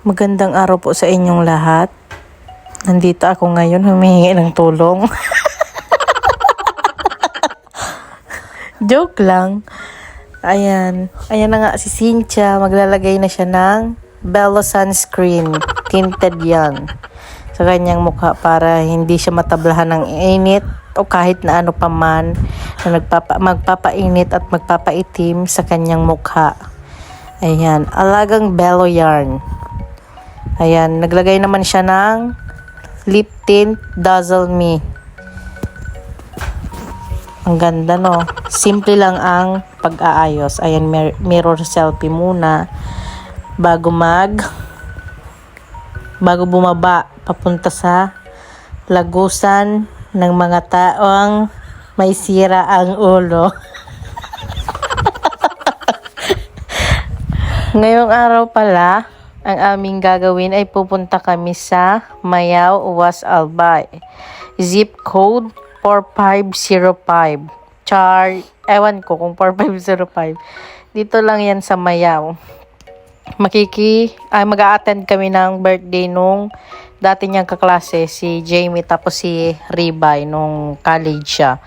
Magandang araw po sa inyong lahat. Nandito ako ngayon humihingi ng tulong. Joke lang. Ayan na nga si Cynthia. Maglalagay na siya ng Bello sunscreen. Tinted yan. Sa kanyang mukha para hindi siya matablahan ng init o kahit na ano pa man na magpapainit at magpapaitim sa kanyang mukha. Ayan. Alagang Bello yarn. Ayan, naglagay naman siya ng lip tint Dazzle Me. Ang ganda, no? Simple lang ang pag-aayos. Ayan, mirror selfie muna bago bumaba papunta sa lagusan ng mga taong may sira ang ulo. Ngayong araw pala, ang aming gagawin ay pupunta kami sa Mayao, Uwas Albay. Zip code 4505. Ewan ko kung 4505. Dito lang yan sa Mayao. Mag-a-attend kami ng birthday nung dati niyang kaklase, si Jamie, tapos si Ribay nung college siya.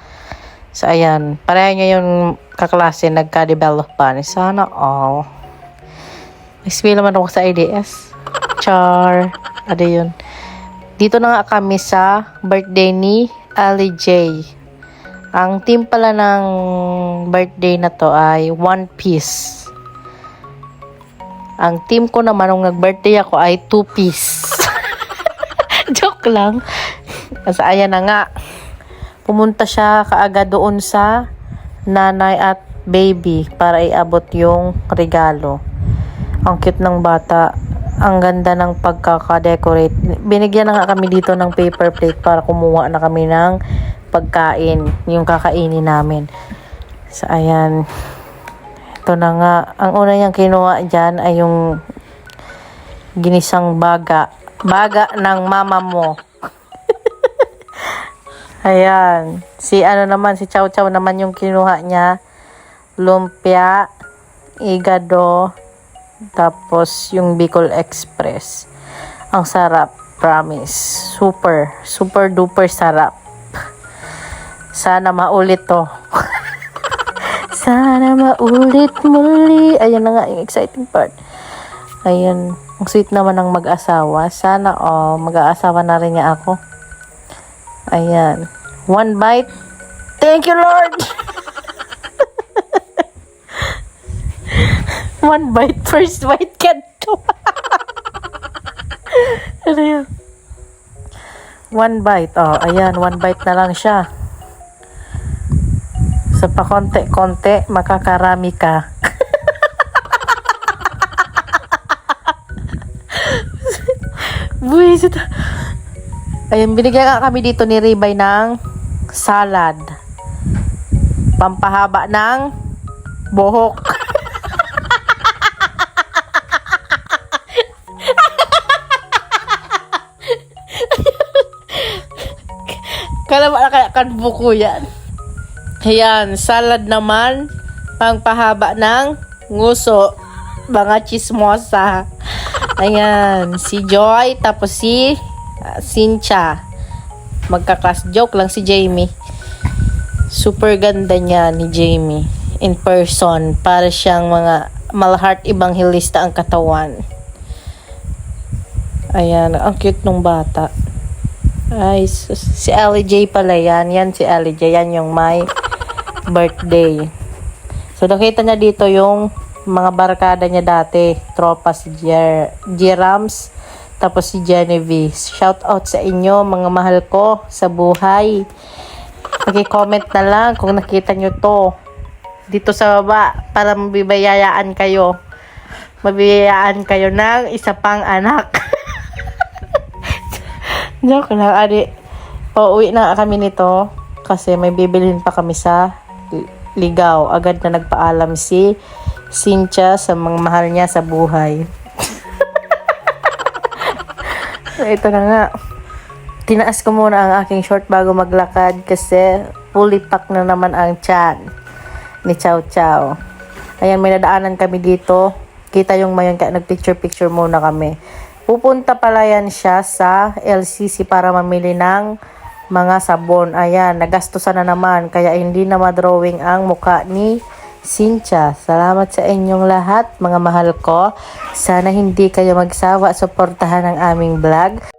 So ayan, pareha niya yung kaklase, nagka-develop pa. Sana all. Explain naman ako sa IDS. Ano yun? Dito na nga kami sa birthday ni Ali J. Ang team pala ng birthday na to ay One Piece. Ang team ko naman nung nag-birthday ako ay Two Piece. Joke lang. Kasi ayan na nga. Pumunta siya kaagad doon sa nanay at baby para iabot yung regalo. Ang cute ng bata. Ang ganda ng pagkaka-decorate. Binigyan na nga kami dito ng paper plate para kumuha na kami ng pagkain. Yung kakainin namin. So, ayan. Ito na nga. Ang una niyang kinuha dyan ay yung ginisang baga. Baga ng mama mo. Ayan. Si Chow Chow naman yung kinuha niya. Lumpia, igado, tapos yung Bicol Express. Ang sarap, promise. Super duper sarap. Sana maulit to. Sana maulit muli. Ayan na nga yung exciting part. Ayan, ang sweet naman ng mag-asawa. Sana mag-aasawa na rin niya ako. Ayan. One bite. Thank you, Lord! One bite, first bite kanto. Ano yun? One bite. Ayan, one bite na lang siya. Sa pakonte-konte, makakarami ka. Buwisit. Ayan, binigyan nga kami dito ni Ribay ng salad. Pampahaba ng buhok. Kala ba kan buko yan? Ayan, salad naman, pangpahaba ng nguso, mga chismosa. Ayan, si Joy, tapos si Cynthia. Magka-class joke lang si Jamie. Super ganda niya ni Jamie. In person, para siyang mga malheart evangelista ang katawan. Ayan, ang cute nung bata. Ay, si LJ pala yan. Yan si LJ. Yan yung my birthday. So, nakita niya dito yung mga barkada niya dati. Tropa si Jerams. Tapos si Genevieve. Shout out sa inyo, mga mahal ko sa buhay. Pag-comment na lang kung nakita nyo to. Dito sa baba. Para mabibiyayaan kayo. Mabibiyayaan kayo ng isa pang anak. Joke lang, uwi na kami nito kasi may bibilhin pa kami sa Ligaw. Agad na nagpaalam si Cynthia sa mga mahal niya sa buhay. So, ito na nga. Tinaas ko muna ang aking short bago maglakad kasi fully pack na naman ang tiyan ni Chow Chow. Ayan, may nadaanan kami dito. Kita yung mayon, kaya nagpicture-picture muna kami. Pupunta pala yan siya sa LCC para mamili ng mga sabon. Ayan, nagastusan na naman. Kaya hindi na madrawing ang muka ni Cynthia. Salamat sa inyong lahat, mga mahal ko. Sana hindi kayo magsawa suportahan ang aming vlog.